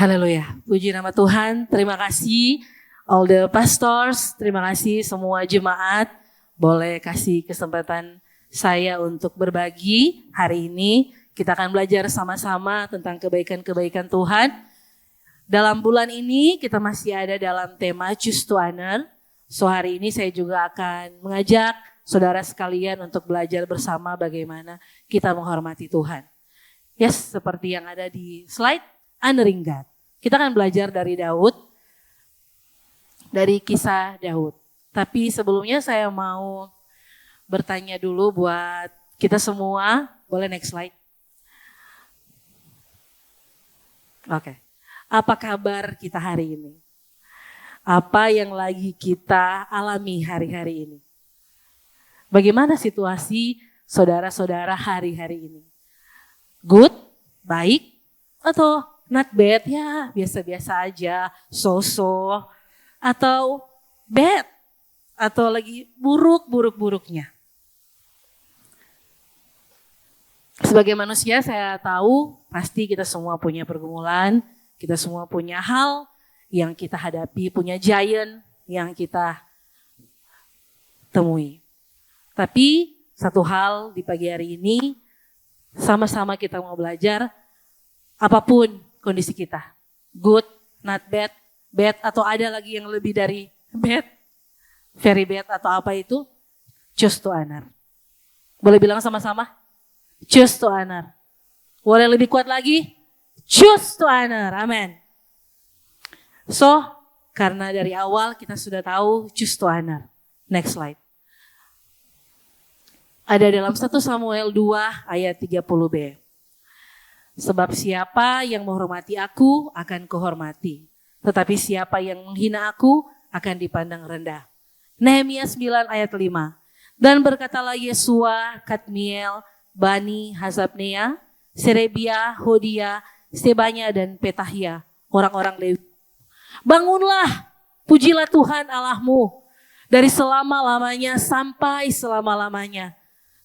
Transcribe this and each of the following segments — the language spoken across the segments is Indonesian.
Haleluya, puji nama Tuhan. Terima kasih all the pastors, terima kasih semua jemaat. Boleh kasih kesempatan saya untuk berbagi hari ini. Kita akan belajar sama-sama tentang kebaikan-kebaikan Tuhan. Dalam bulan ini kita masih ada dalam tema Choose to Honor. So hari ini saya juga akan mengajak saudara sekalian untuk belajar bersama bagaimana kita menghormati Tuhan. Yes, seperti yang ada di slide, honoring God. Kita akan belajar dari Daud, dari kisah Daud. Tapi sebelumnya saya mau bertanya dulu buat kita semua. Boleh next slide? Oke. Apa kabar kita hari ini? Apa yang lagi kita alami hari-hari ini? Bagaimana situasi saudara-saudara hari-hari ini? Good, baik, atau not bad? Ya biasa-biasa aja, so-so, atau bad, atau lagi buruk-buruknya. Sebagai manusia saya tahu pasti kita semua punya pergumulan, kita semua punya hal yang kita hadapi, punya giant yang kita temui. Tapi satu hal di pagi hari ini, sama-sama kita mau belajar apapun kondisi kita. Good, not bad, bad atau ada lagi yang lebih dari bad, very bad atau apa itu, choose to honor. Boleh bilang sama-sama? Choose to honor. Boleh lebih kuat lagi? Choose to honor, amen. So, karena dari awal kita sudah tahu choose to honor. Next slide. Ada dalam 1 Samuel 2 ayat 30b. Sebab siapa yang menghormati aku akan kuhormati. Tetapi siapa yang menghina aku akan dipandang rendah. Nehemia 9 ayat 5. Dan berkatalah Yesua, Kadmiel, Bani, Hazabnea, Serebia, Hodia, Sebanya dan Petahia, orang-orang Lewi. Bangunlah, pujilah Tuhan Allahmu dari selama-lamanya sampai selama-lamanya.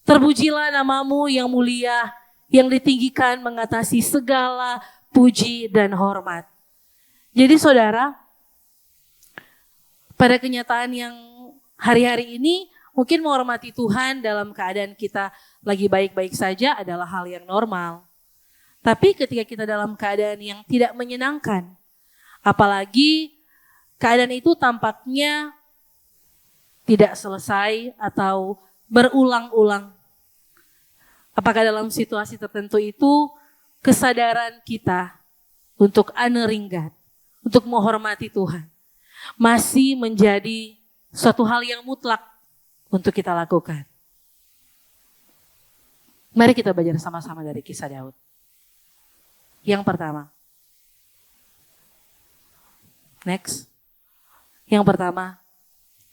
Terpujilah namamu yang mulia, yang ditinggikan mengatasi segala puji dan hormat. Jadi saudara, pada kenyataan yang hari-hari ini, mungkin menghormati Tuhan dalam keadaan kita lagi baik-baik saja adalah hal yang normal. Tapi ketika kita dalam keadaan yang tidak menyenangkan, apalagi keadaan itu tampaknya tidak selesai atau berulang-ulang. Apakah dalam situasi tertentu itu kesadaran kita untuk honoring God, untuk menghormati Tuhan, masih menjadi suatu hal yang mutlak untuk kita lakukan. Mari kita belajar sama-sama dari kisah Daud. Yang pertama. Next. Yang pertama,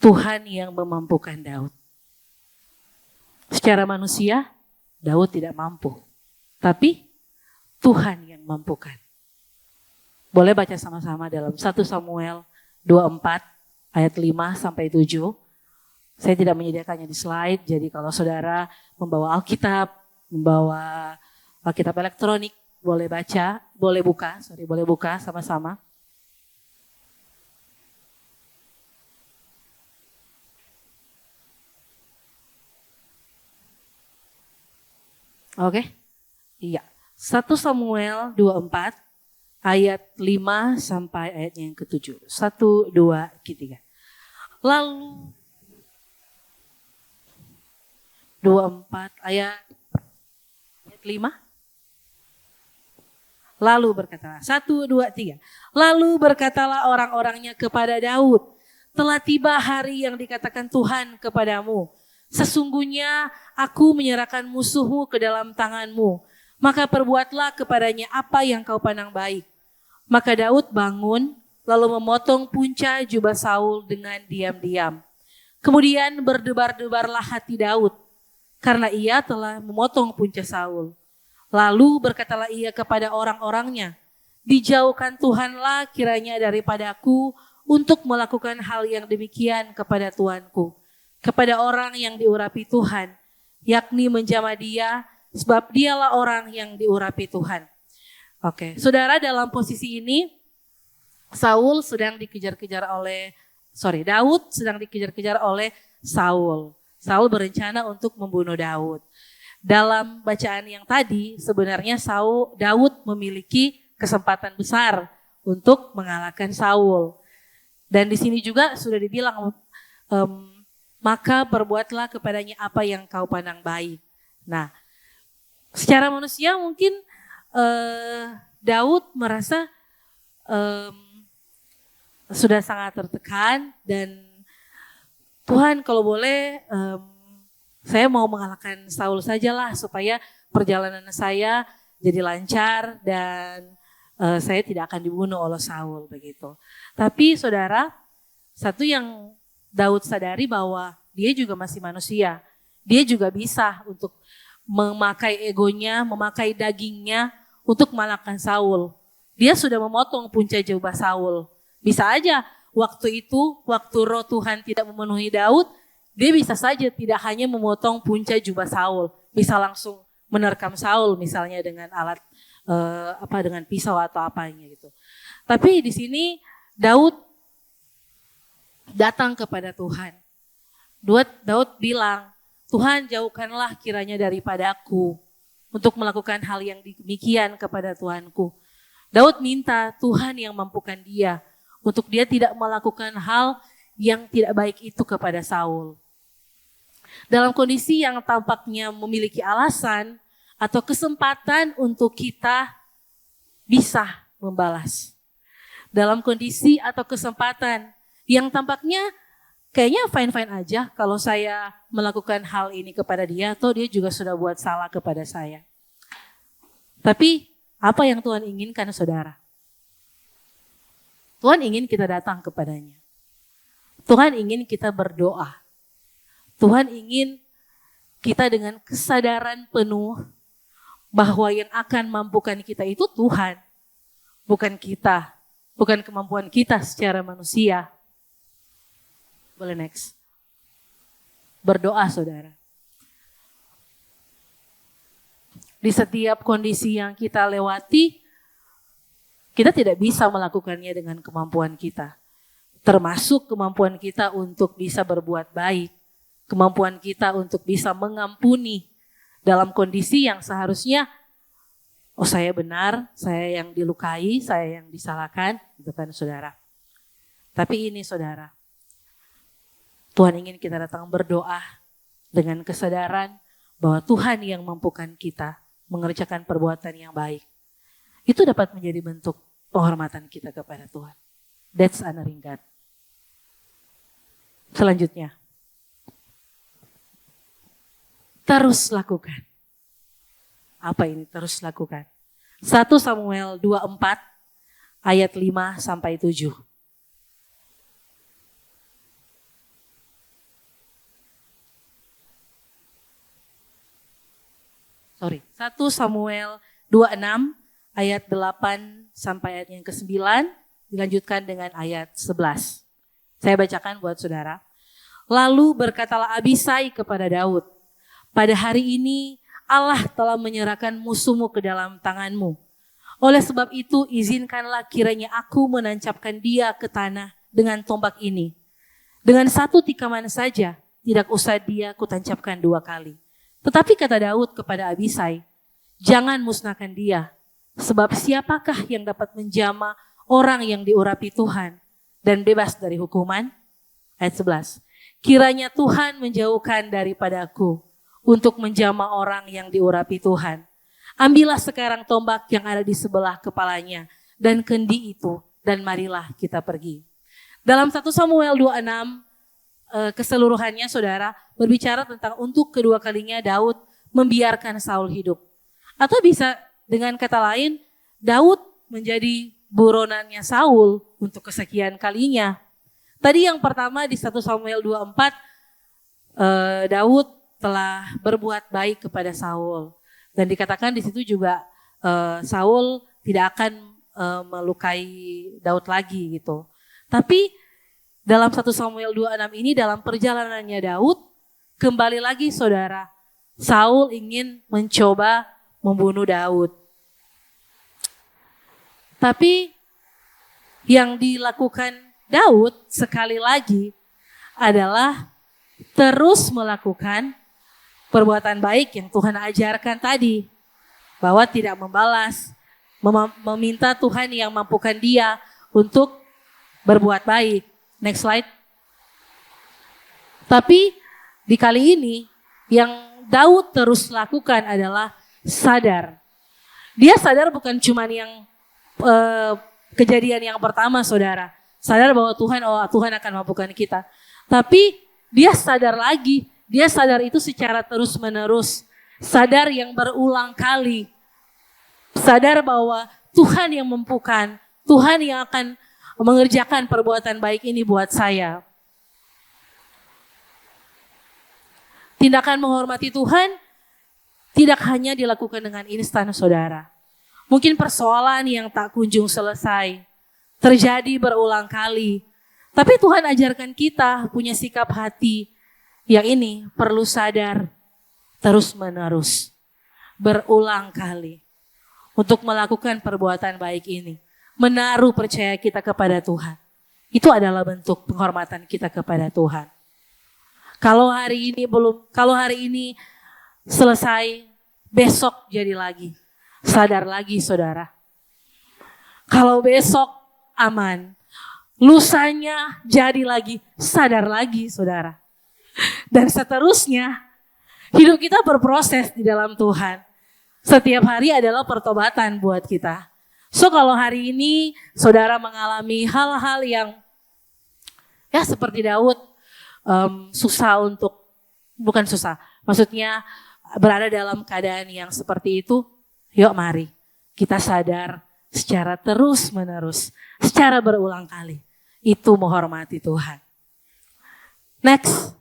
Tuhan yang memampukan Daud. Secara manusia, Daud tidak mampu. Tapi Tuhan yang mampukan. Boleh baca sama-sama dalam 1 Samuel 24 ayat 5 sampai 7. Saya tidak menyediakannya di slide, jadi kalau saudara membawa Alkitab, membawa Alkitab elektronik, boleh baca, boleh buka sama-sama. Oke? Iya. 1 Samuel 24 ayat 5 sampai ayat yang ke-7. 1, 2, 3. Lalu 24 ayat 5. Lalu berkatalah, 1, 2, 3. Lalu berkatalah orang-orangnya kepada Daud, telah tiba hari yang dikatakan Tuhan kepadamu. Sesungguhnya aku menyerahkan musuhmu ke dalam tanganmu. Maka perbuatlah kepadanya apa yang kau pandang baik. Maka Daud bangun, lalu memotong punca jubah Saul dengan diam-diam. Kemudian berdebar-debarlah hati Daud, karena ia telah memotong punca Saul. Lalu berkatalah ia kepada orang-orangnya, dijauhkan Tuhanlah kiranya daripadaku untuk melakukan hal yang demikian kepada Tuanku, kepada orang yang diurapi Tuhan, yakni menjamah dia, sebab dialah orang yang diurapi Tuhan. Oke, saudara, dalam posisi ini Daud sedang dikejar-kejar oleh Saul. Saul berencana untuk membunuh Daud. Dalam bacaan yang tadi, sebenarnya Daud memiliki kesempatan besar untuk mengalahkan Saul. Dan di sini juga sudah dibilang, maka perbuatlah kepadanya apa yang kau pandang baik. Nah, secara manusia mungkin Daud merasa sudah sangat tertekan dan Tuhan kalau boleh saya mau mengalahkan Saul sajalah supaya perjalanan saya jadi lancar dan saya tidak akan dibunuh oleh Saul begitu. Tapi saudara, satu yang Daud sadari bahwa dia juga masih manusia. Dia juga bisa untuk memakai egonya, memakai dagingnya untuk mengalahkan Saul. Dia sudah memotong punca jubah Saul. Bisa aja waktu itu, waktu roh Tuhan tidak memenuhi Daud, dia bisa saja tidak hanya memotong punca jubah Saul, bisa langsung menerkam Saul misalnya dengan alat dengan pisau atau apanya gitu. Tapi di sini Daud datang kepada Tuhan. Daud bilang, Tuhan jauhkanlah kiranya daripadaku untuk melakukan hal yang demikian kepada Tuhanku. Daud minta Tuhan yang mampukan dia untuk dia tidak melakukan hal yang tidak baik itu kepada Saul. Dalam kondisi yang tampaknya memiliki alasan atau kesempatan untuk kita bisa membalas. Dalam kondisi atau kesempatan yang tampaknya kayaknya fine-fine aja kalau saya melakukan hal ini kepada dia atau dia juga sudah buat salah kepada saya. Tapi apa yang Tuhan inginkan saudara? Tuhan ingin kita datang kepadanya. Tuhan ingin kita berdoa. Tuhan ingin kita dengan kesadaran penuh bahwa yang akan mampukan kita itu Tuhan. Bukan kita. Bukan kemampuan kita secara manusia. Boleh next. Berdoa saudara. Di setiap kondisi yang kita lewati, kita tidak bisa melakukannya dengan kemampuan kita. Termasuk kemampuan kita untuk bisa berbuat baik. Kemampuan kita untuk bisa mengampuni dalam kondisi yang seharusnya, oh saya benar, saya yang dilukai, saya yang disalahkan, gitu kan saudara. Tapi ini saudara, Tuhan ingin kita datang berdoa dengan kesadaran bahwa Tuhan yang mampukan kita mengerjakan perbuatan yang baik. Itu dapat menjadi bentuk penghormatan kita kepada Tuhan. That's honoring God. Selanjutnya, terus lakukan. Apa ini terus lakukan? 1 Samuel 24 ayat 5 sampai 7. 1 Samuel 26 ayat 8 sampai ayat yang ke-9, dilanjutkan dengan ayat 11. Saya bacakan buat saudara. Lalu berkatalah Abisai kepada Daud, pada hari ini Allah telah menyerahkan musuhmu ke dalam tanganmu. Oleh sebab itu izinkanlah kiranya aku menancapkan dia ke tanah dengan tombak ini. Dengan satu tikaman saja, tidak usah dia kutancapkan 2 kali. Tetapi kata Daud kepada Abisai, jangan musnahkan dia, sebab siapakah yang dapat menjamah orang yang diurapi Tuhan dan bebas dari hukuman? Ayat 11, kiranya Tuhan menjauhkan daripadaku untuk menjamah orang yang diurapi Tuhan. Ambillah sekarang tombak yang ada di sebelah kepalanya dan kendi itu dan marilah kita pergi. Dalam 1 Samuel 26 keseluruhannya saudara berbicara tentang untuk kedua kalinya Daud membiarkan Saul hidup. Atau bisa dengan kata lain, Daud menjadi buronannya Saul untuk kesekian kalinya. Tadi yang pertama di 1 Samuel 24, Daud telah berbuat baik kepada Saul. Dan dikatakan di situ juga Saul tidak akan melukai Daud lagi gitu. Tapi dalam 1 Samuel 26 ini dalam perjalanannya Daud, kembali lagi saudara, Saul ingin mencoba membunuh Daud. Tapi yang dilakukan Daud sekali lagi adalah terus melakukan perbuatan baik yang Tuhan ajarkan tadi. Bahwa tidak membalas, meminta Tuhan yang mampukan dia untuk berbuat baik. Next slide. Tapi di kali ini yang Daud terus lakukan adalah sadar. Dia sadar bukan cuma yang kejadian yang pertama, saudara. Sadar bahwa Tuhan akan mampukan kita. Tapi dia sadar lagi, dia sadar itu secara terus menerus. Sadar yang berulang kali. Sadar bahwa Tuhan yang mampukan, Tuhan yang akan mengerjakan perbuatan baik ini buat saya. Tindakan menghormati Tuhan tidak hanya dilakukan dengan instan, saudara. Mungkin persoalan yang tak kunjung selesai, terjadi berulang kali. Tapi Tuhan ajarkan kita punya sikap hati yang ini perlu sadar terus menerus, berulang kali. Untuk melakukan perbuatan baik ini. Menaruh percaya kita kepada Tuhan. Itu adalah bentuk penghormatan kita kepada Tuhan. Kalau hari ini selesai, besok jadi lagi. Sadar lagi, saudara. Kalau besok aman, lusanya jadi lagi, sadar lagi, saudara. Dan seterusnya, hidup kita berproses di dalam Tuhan. Setiap hari adalah pertobatan buat kita. So kalau hari ini saudara mengalami hal-hal yang ya seperti Daud, bukan susah, maksudnya berada dalam keadaan yang seperti itu, yuk mari kita sadar secara terus menerus, secara berulang kali. Itu menghormati Tuhan. Next.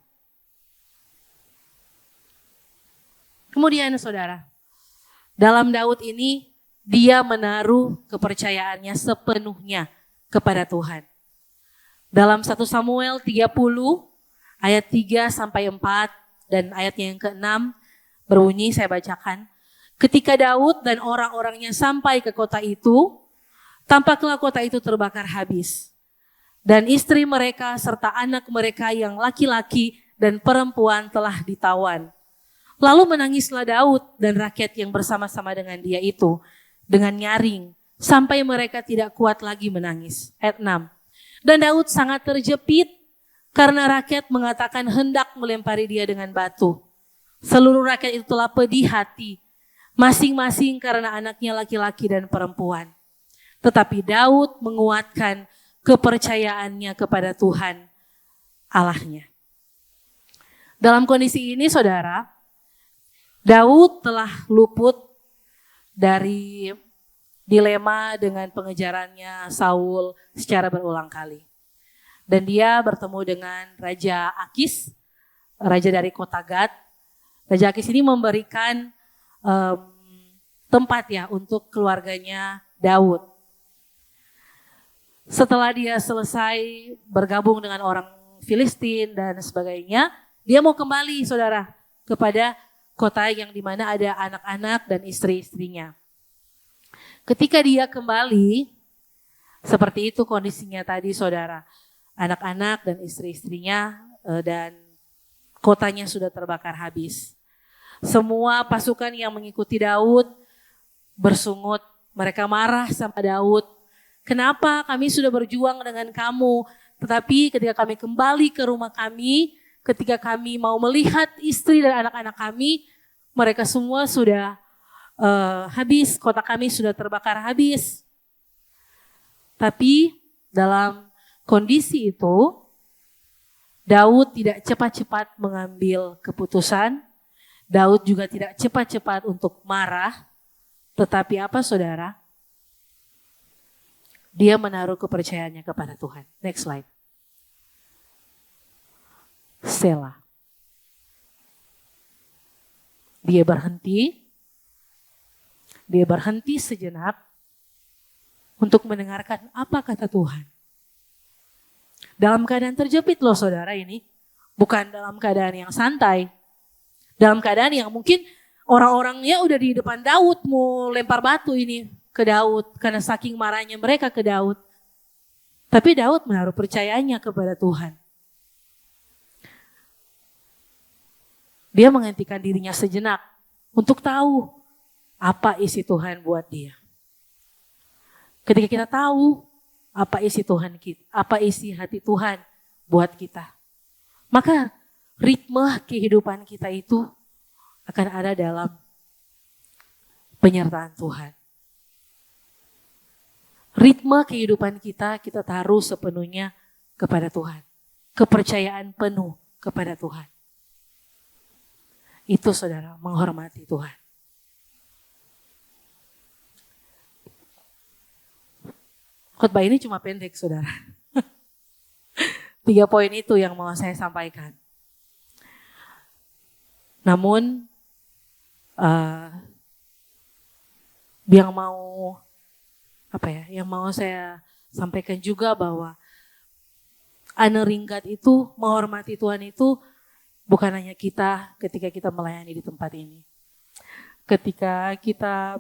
Kemudian saudara, dalam Daud ini dia menaruh kepercayaannya sepenuhnya kepada Tuhan. Dalam 1 Samuel 30 ayat 3 sampai 4 dan ayatnya yang ke-6 berbunyi, saya bacakan. Ketika Daud dan orang-orangnya sampai ke kota itu, tampaklah kota itu terbakar habis. Dan istri mereka serta anak mereka yang laki-laki dan perempuan telah ditawan. Lalu menangislah Daud dan rakyat yang bersama-sama dengan dia itu dengan nyaring sampai mereka tidak kuat lagi menangis. Ayat 6. Dan Daud sangat terjepit karena rakyat mengatakan hendak melempari dia dengan batu. Seluruh rakyat itu telah pedih hati, masing-masing karena anaknya laki-laki dan perempuan. Tetapi Daud menguatkan kepercayaannya kepada Tuhan Allahnya. Dalam kondisi ini saudara, Daud telah luput dari dilema dengan pengejarannya Saul secara berulang kali. Dan dia bertemu dengan Raja Akis, raja dari kota Gad. Raja Akis ini memberikan tempat ya untuk keluarganya Daud. Setelah dia selesai bergabung dengan orang Filistin dan sebagainya, dia mau kembali saudara kepada kota yang dimana ada anak-anak dan istri-istrinya. Ketika dia kembali, seperti itu kondisinya tadi saudara. Anak-anak dan istri-istrinya dan kotanya sudah terbakar habis. Semua pasukan yang mengikuti Daud bersungut. Mereka marah sama Daud. Kenapa kami sudah berjuang dengan kamu, tetapi ketika kami kembali ke rumah kami, ketika kami mau melihat istri dan anak-anak kami, mereka semua sudah habis, kota kami sudah terbakar habis. Tapi dalam kondisi itu, Daud tidak cepat-cepat mengambil keputusan. Daud juga tidak cepat-cepat untuk marah. Tetapi apa saudara? Dia menaruh kepercayaannya kepada Tuhan. Next slide. Selah. Dia berhenti sejenak untuk mendengarkan apa kata Tuhan. Dalam keadaan terjepit loh saudara ini. Bukan dalam keadaan yang santai. Dalam keadaan yang mungkin orang-orangnya udah di depan Daud mau lempar batu ini. ke Daud karena saking marahnya mereka ke Daud. Tapi Daud menaruh percayanya kepada Tuhan. Dia menghentikan dirinya sejenak untuk tahu apa isi Tuhan buat dia. Ketika kita tahu apa isi Tuhan kita, apa isi hati Tuhan buat kita, maka ritme kehidupan kita itu akan ada dalam penyertaan Tuhan. Ritme kehidupan kita taruh sepenuhnya kepada Tuhan. Kepercayaan penuh kepada Tuhan. Itu saudara, menghormati Tuhan. Khotbah ini cuma pendek saudara. 3 poin itu yang mau saya sampaikan. Namun yang mau saya sampaikan juga bahwa aneringgat itu, menghormati Tuhan itu bukan hanya kita ketika kita melayani di tempat ini. Ketika kita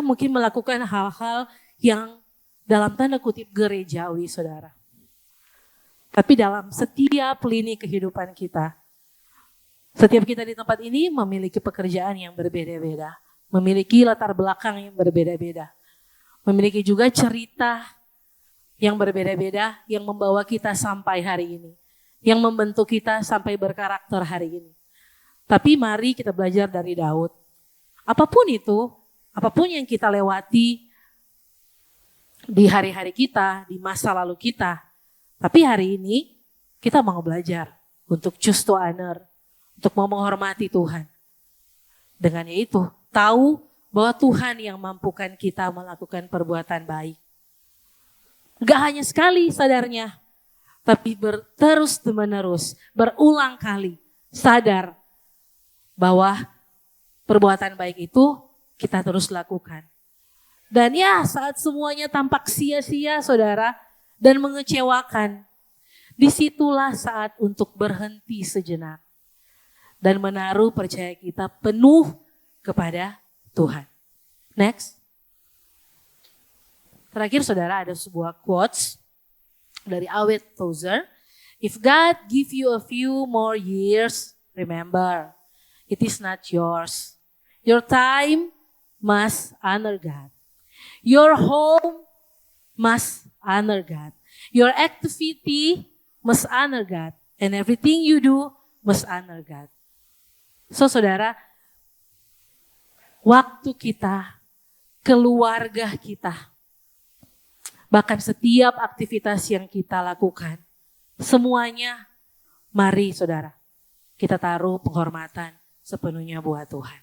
mungkin melakukan hal-hal yang dalam tanda kutip gerejawi saudara. Tapi dalam setiap lini kehidupan kita, setiap kita di tempat ini memiliki pekerjaan yang berbeda-beda. Memiliki latar belakang yang berbeda-beda. Memiliki juga cerita yang berbeda-beda yang membawa kita sampai hari ini. Yang membentuk kita sampai berkarakter hari ini. Tapi mari kita belajar dari Daud. Apapun itu, apapun yang kita lewati di hari-hari kita, di masa lalu kita. Tapi hari ini kita mau belajar untuk choose to honor, untuk mau menghormati Tuhan. Dengan itu, tahu bahwa Tuhan yang mampukan kita melakukan perbuatan baik. Gak hanya sekali sadarnya, tapi terus menerus, berulang kali sadar bahwa perbuatan baik itu kita terus lakukan. Dan saat semuanya tampak sia-sia saudara dan mengecewakan, disitulah saat untuk berhenti sejenak dan menaruh percaya kita penuh kepada Tuhan. Next. Terakhir saudara ada sebuah quotes dari Awed Tozer. If God give you a few more years, remember, it is not yours. Your time must honor God. Your home must honor God. Your activity must honor God. And everything you do must honor God. So saudara, waktu kita, keluarga kita, bahkan setiap aktivitas yang kita lakukan, semuanya mari saudara, kita taruh penghormatan sepenuhnya buat Tuhan.